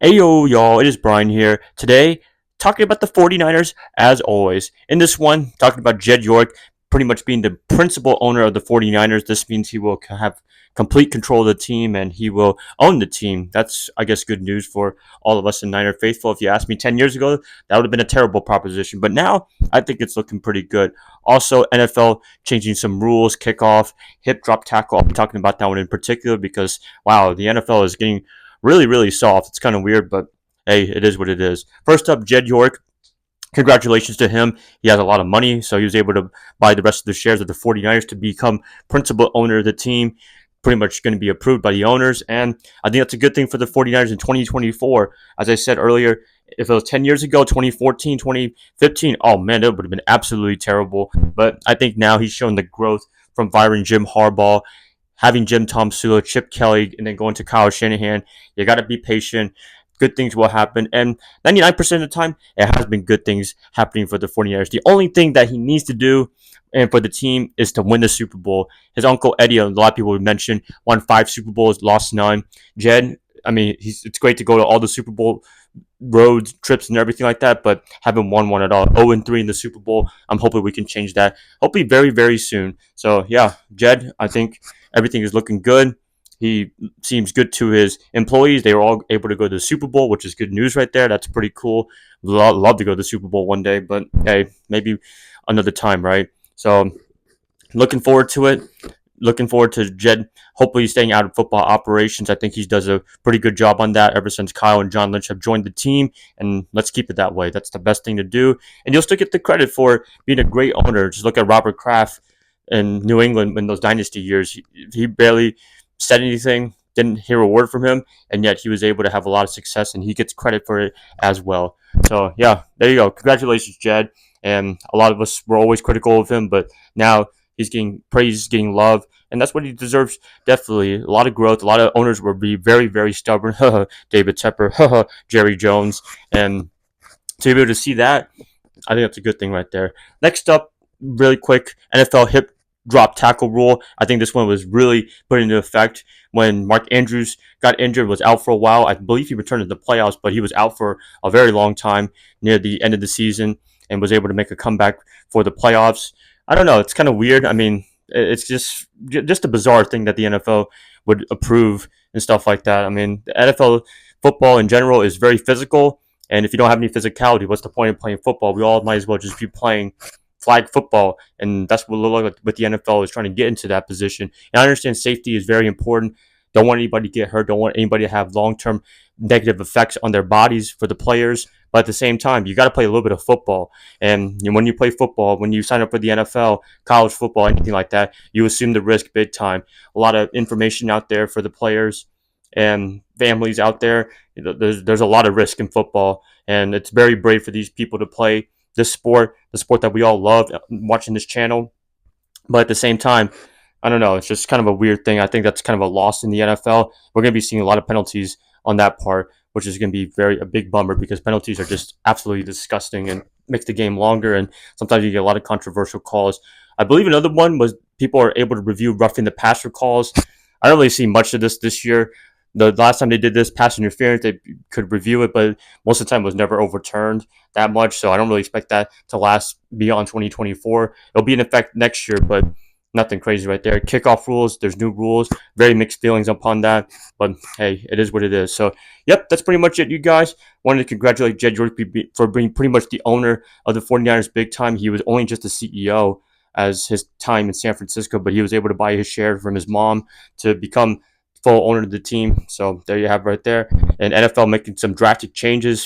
Hey yo, y'all, it is Brian here. Today, talking about the 49ers as always. In this one, talking about Jed York pretty much being the principal owner of the 49ers. This means he will have complete control of the team and he will own the team. That's, I guess, good news for all of us in Niner faithful. If you asked me 10 years ago, that would have been a terrible proposition. But now, I think it's looking pretty good. Also, NFL changing some rules, kickoff, hip drop tackle. I'll be talking about that one in particular because, wow, the NFL is getting really, really soft. It's kind of weird, but hey, it is what it is. First up, Jed York. Congratulations to him. He has a lot of money, so he was able to buy the rest of the shares of the 49ers to become principal owner of the team. Pretty much going to be approved by the owners, and I think that's a good thing for the 49ers in 2024. As I said earlier, if it was 10 years ago, 2014, 2015, oh man, it would have been absolutely terrible. But I think now he's shown the growth from firing Jim Harbaugh, having Jim Tom Sula, Chip Kelly, and then going to Kyle Shanahan. You got to be patient. Good things will happen. And 99% of the time, it has been good things happening for the 49ers. The only thing that he needs to do and for the team is to win the Super Bowl. His uncle Eddie, a lot of people would mention, won 5 Super Bowls, lost none. Jed, I mean, it's great to go to all the Super Bowl roads, trips, and everything like that, but haven't won one at all. 0-3 in the Super Bowl. I'm hoping we can change that. Hopefully, very, very soon. So, yeah, Jed, I think everything is looking good. He seems good to his employees. They were all able to go to the Super Bowl, which is good news right there. That's pretty cool. Love to go to the Super Bowl one day, but hey, maybe another time, right? So, looking forward to it. Looking forward to Jed hopefully staying out of football operations. I think he does a pretty good job on that ever since Kyle and John Lynch have joined the team, and let's keep it that way. That's the best thing to do, and you'll still get the credit for being a great owner. Just look at Robert Kraft in New England in those dynasty years. He barely said anything, didn't hear a word from him, and yet he was able to have a lot of success, and he gets credit for it as well. So, yeah, there you go. Congratulations, Jed. And a lot of us were always critical of him, but now he's getting praise, getting love, and that's what he deserves. Definitely, a lot of growth. A lot of owners will be very, very stubborn. David Tepper, Jerry Jones, and to be able to see that, I think that's a good thing right there. Next up, really quick, NFL hip drop tackle rule. I think this one was really put into effect when Mark Andrews got injured, was out for a while. I believe he returned to the playoffs, but he was out for a very long time near the end of the season and was able to make a comeback for the playoffs. I don't know. It's kind of weird. I mean, it's just a bizarre thing that the NFL would approve and stuff like that. I mean, the NFL football in general is very physical, and if you don't have any physicality, what's the point of playing football? We all might as well just be playing flag football, and that's what the NFL is trying to get into that position. And I understand safety is very important. Don't want anybody to get hurt. Don't want anybody to have long-term negative effects on their bodies for the players. But at the same time, you got to play a little bit of football. And when you play football, when you sign up for the NFL, college football, anything like that, you assume the risk big time. A lot of information out there for the players and families out there. There's a lot of risk in football, and it's very brave for these people to play this sport, the sport that we all love watching this channel. But at the same time, I don't know. It's just kind of a weird thing. I think that's kind of a loss in the NFL. We're going to be seeing a lot of penalties on that part, which is going to be a big bummer because penalties are just absolutely disgusting and makes the game longer. And sometimes you get a lot of controversial calls. I believe another one was people are able to review roughing the passer calls. I don't really see much of this year. The last time they did this pass interference, they could review it, but most of the time it was never overturned that much. So I don't really expect that to last beyond 2024. It'll be in effect next year, but nothing crazy right there. Kickoff rules, there's new rules. Very mixed feelings upon that, but hey, it is what it is. So, yep, that's pretty much it, you guys. Wanted to congratulate Jed York for being pretty much the owner of the 49ers big time. He was only just a CEO as his time in San Francisco, but he was able to buy his share from his mom to become full owner of the team. So there you have right there. And NFL making some drastic changes